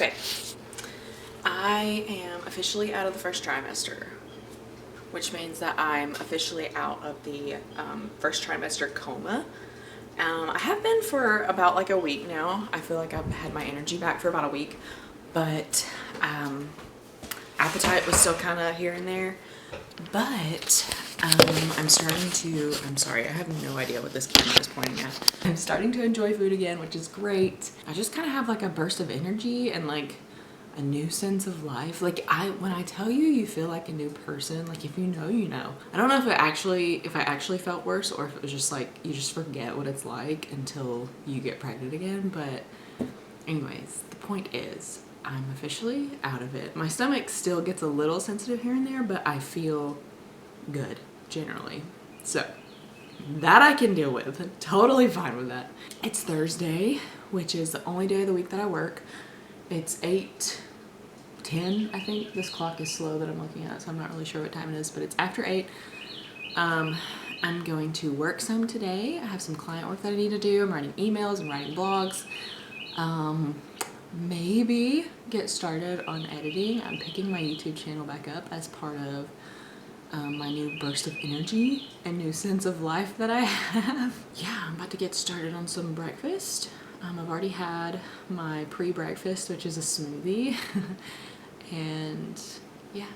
Okay, I am officially out of the first trimester, which means that I'm officially out of the first trimester coma. I have been for about like a week now. I feel like I've had my energy back for about a week, but appetite was still kind of here and there. But I'm sorry, I have no idea what this camera is pointing at. I'm starting to enjoy food again, which is great. I just kind of have like a burst of energy and like a new sense of life. Like when I tell you, you feel like a new person. Like if you know, you know. I don't know if I actually felt worse or if it was just like you just forget what it's like until you get pregnant again. But anyways, the point is I'm officially out of it. My stomach still gets a little sensitive here and there, but I feel good generally. So that I can deal with. Totally fine with that. It's Thursday, which is the only day of the week that I work. It's 8:10, I think. This clock is slow that I'm looking at, so I'm not really sure what time it is, but it's after 8. I'm going to work some today. I have some client work that I need to do. I'm writing emails and writing blogs. Maybe get started on editing. I'm picking my YouTube channel back up as part of my new burst of energy and new sense of life that I have. Yeah, I'm about to get started on some breakfast. I've already had my pre-breakfast, which is a smoothie. And yeah.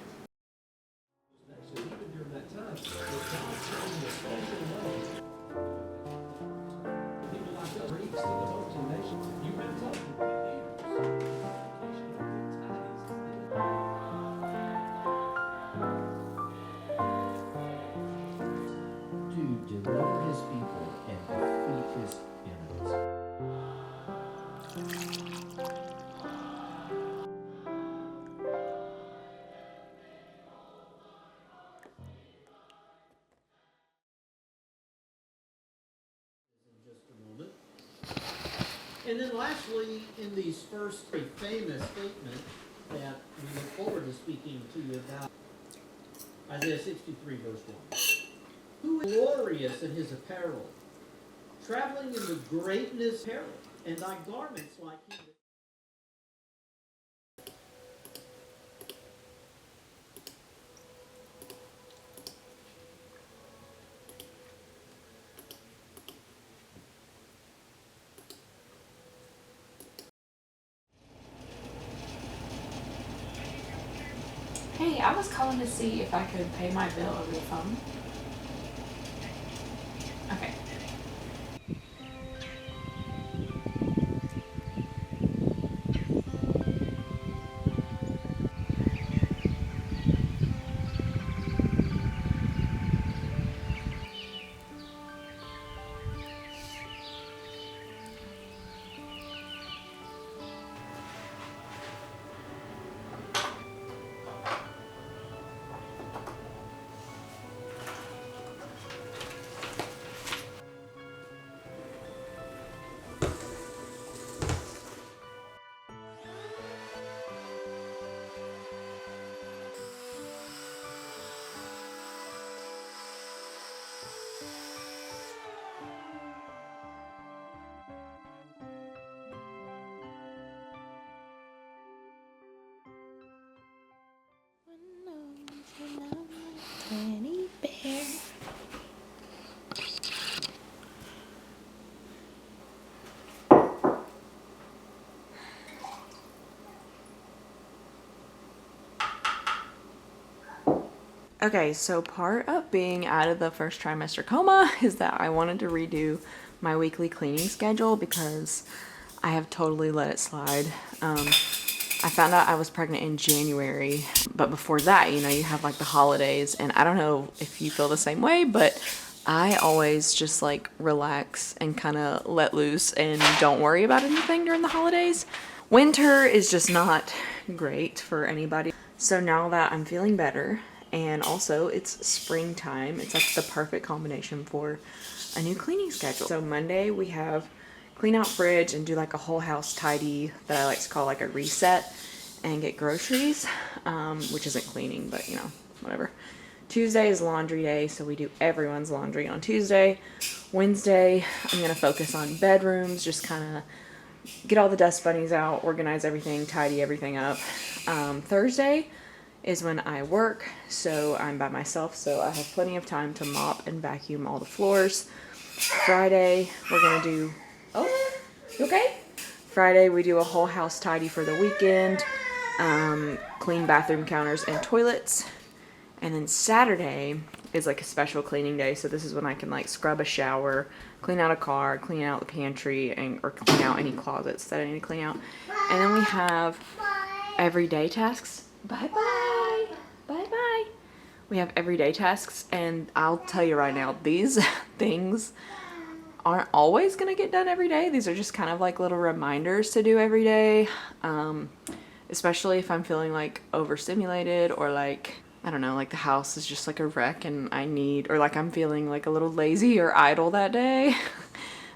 To deliver his people and defeat his enemies. In just a moment. And then lastly, in these first very famous statement that we look forward to speaking to you about, Isaiah 63 verse 1. Who is glorious in his apparel, traveling in the greatness of apparel, and thy garments like he that... Hey, I was calling to see if I could pay my bill over the phone. Okay. Teddy bear. Okay, so part of being out of the first trimester coma is that I wanted to redo my weekly cleaning schedule because I have totally let it slide. I found out I was pregnant in January, but before that, you know, you have like the holidays, and I don't know if you feel the same way, but I always just like relax and kind of let loose and don't worry about anything during the holidays. Winter is just not great for anybody. So now that I'm feeling better, and also it's springtime, it's like the perfect combination for a new cleaning schedule. So Monday we have clean out fridge and do like a whole house tidy that I like to call like a reset, and get groceries, which isn't cleaning, but you know, whatever. Tuesday is laundry day, so we do everyone's laundry on Tuesday. Wednesday, I'm gonna focus on bedrooms, just kind of get all the dust bunnies out, organize everything, tidy everything up. Thursday is when I work, so I'm by myself, so I have plenty of time to mop and vacuum all the floors. Friday, we're gonna do, oh, you okay? Friday, we do a whole house tidy for the weekend, clean bathroom counters and toilets. And then Saturday is like a special cleaning day, so this is when I can like scrub a shower, clean out a car, clean out the pantry, or clean out any closets that I need to clean out. And then we have everyday tasks. Bye-bye. Bye-bye. We have everyday tasks, and I'll tell you right now, these things aren't always going to get done every day. These are just kind of like little reminders to do every day, especially if I'm feeling like overstimulated or like, I don't know, like the house is just like a wreck and I need, or like I'm feeling like a little lazy or idle that day.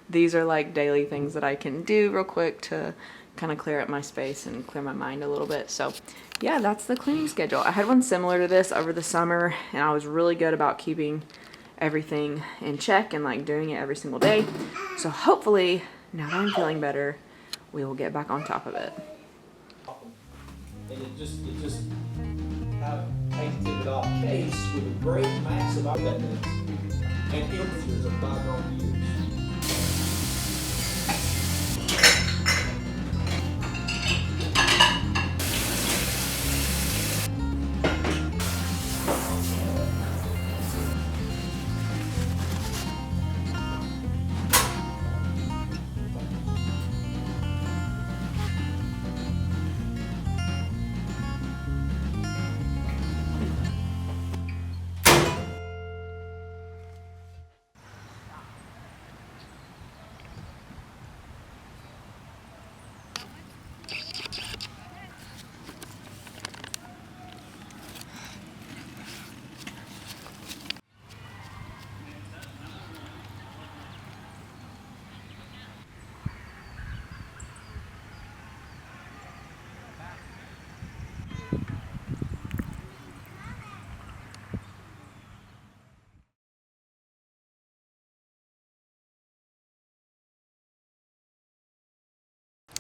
These are like daily things that I can do real quick to kind of clear up my space and clear my mind a little bit. So yeah, that's the cleaning schedule. I had one similar to this over the summer, and I was really good about keeping everything in check and like doing it every single day. So hopefully now that I'm feeling better, we will get back on top of it. And it just painted it off case with a great massive evidence and images of bygone years.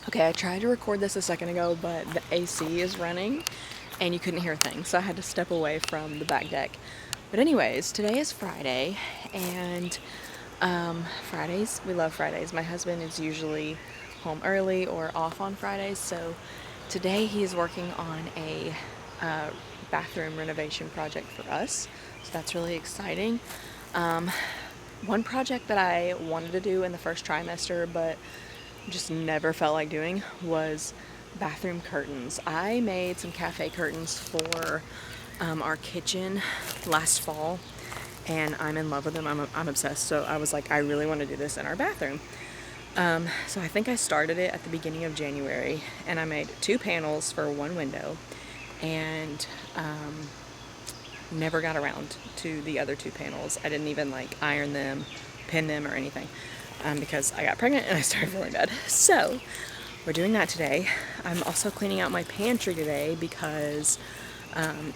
Okay, I tried to record this a second ago, but the AC is running and you couldn't hear things, so I had to step away from the back deck. But anyways, today is Friday, and Fridays, we love Fridays. My husband is usually home early or off on Fridays, so today he is working on a bathroom renovation project for us, so that's really exciting. One project that I wanted to do in the first trimester, but just never felt like doing, was bathroom curtains. I made some cafe curtains for our kitchen last fall, and I'm in love with them. I'm obsessed. So I was like, I really want to do this in our bathroom. So I think I started it at the beginning of January, and I made 2 panels for one window, and never got around to the other 2 panels. I didn't even like iron them, pin them, or anything. Because I got pregnant and I started feeling bad. So we're doing that today. I'm also cleaning out my pantry today because,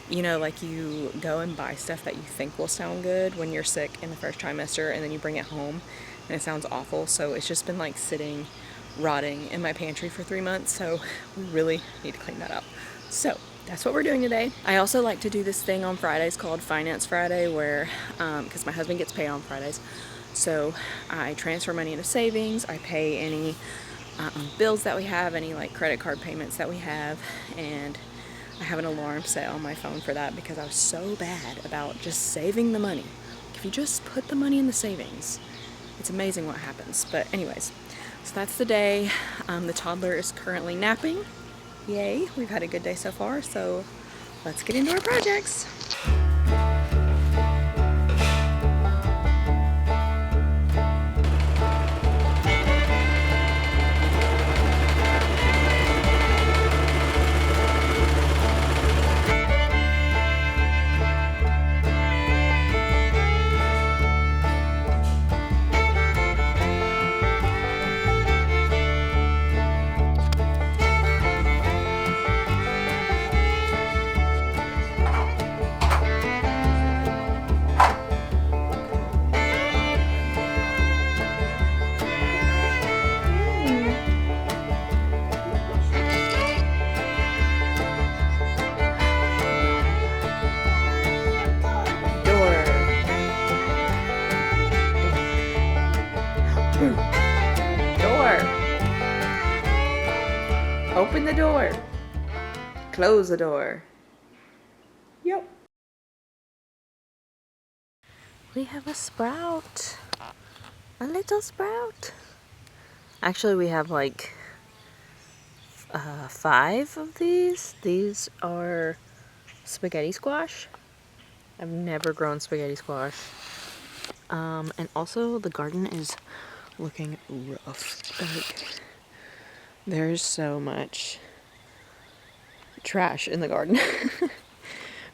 you know, like you go and buy stuff that you think will sound good when you're sick in the first trimester, and then you bring it home and it sounds awful. So it's just been like sitting, rotting in my pantry for 3 months. So we really need to clean that up. So that's what we're doing today. I also like to do this thing on Fridays called Finance Friday, where, because my husband gets paid on Fridays, so I transfer money into savings, I pay any bills that we have, any like credit card payments that we have, and I have an alarm set on my phone for that because I was so bad about just saving the money. If you just put the money in the savings, it's amazing what happens. But anyways, so that's the day. The toddler is currently napping. Yay, we've had a good day so far, so let's get into our projects. Door. Open the door. Close the door. Yep. We have a sprout. A little sprout. Actually, we have like 5 of these. These are spaghetti squash. I've never grown spaghetti squash. And also the garden is looking rough. Like, there's so much trash in the garden.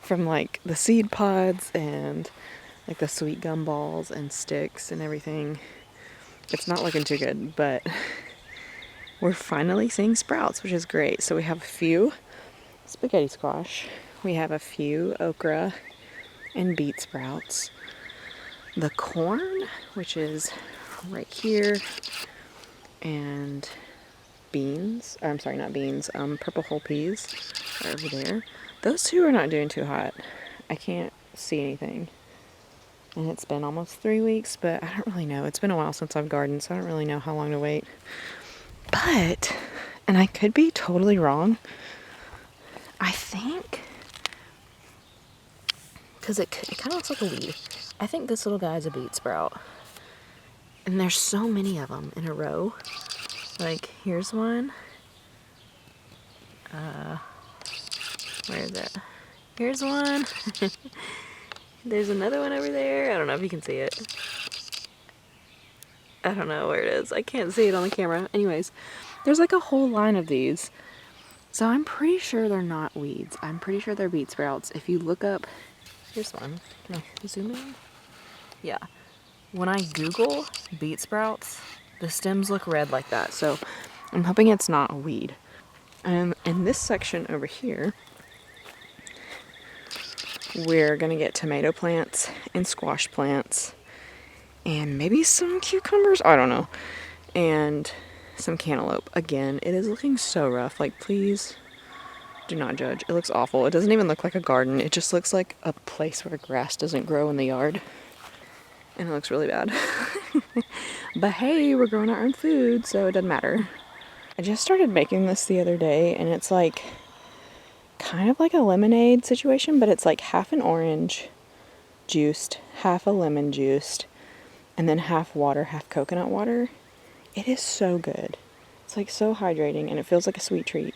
From like the seed pods and like the sweet gum balls and sticks and everything. It's not looking too good, but we're finally seeing sprouts, which is great. So we have a few spaghetti squash. We have a few okra and beet sprouts. The corn, which is right here, and beans, or I'm sorry, not beans, purple whole peas are over there. Those two are not doing too hot. I can't see anything. And it's been almost 3 weeks, but I don't really know. It's been a while since I've gardened, so I don't really know how long to wait. But, and I could be totally wrong, I think, because it kind of looks like a weed. I think this little guy's a beet sprout. And there's so many of them in a row. Like, here's one. Where is it? Here's one. There's another one over there. I don't know if you can see it. I don't know where it is. I can't see it on the camera. Anyways, there's like a whole line of these. So I'm pretty sure they're not weeds. I'm pretty sure they're beet sprouts. If you look up, here's one. Can I zoom in? Yeah. When I Google beet sprouts, the stems look red like that. So I'm hoping it's not a weed. And in this section over here, we're gonna get tomato plants and squash plants and maybe some cucumbers, I don't know, and some cantaloupe. Again, it is looking so rough. Like, please do not judge. It looks awful. It doesn't even look like a garden. It just looks like a place where grass doesn't grow in the yard. And it looks really bad. But hey, we're growing our own food, so it doesn't matter. I just started making this the other day, and it's like kind of like a lemonade situation, but it's like half an orange juiced, half a lemon juiced, and then half water, half coconut water. It is so good. It's like so hydrating, and it feels like a sweet treat.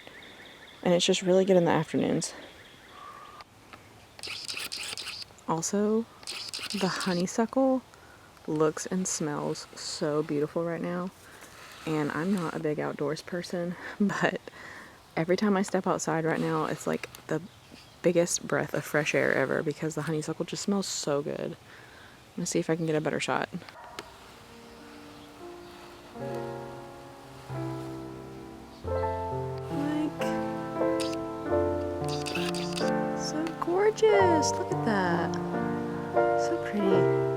And it's just really good in the afternoons. Also, the honeysuckle looks and smells so beautiful right now. And I'm not a big outdoors person, but every time I step outside right now, it's like the biggest breath of fresh air ever because the honeysuckle just smells so good. I'm gonna see if I can get a better shot. Like, so gorgeous. Look at that. So pretty.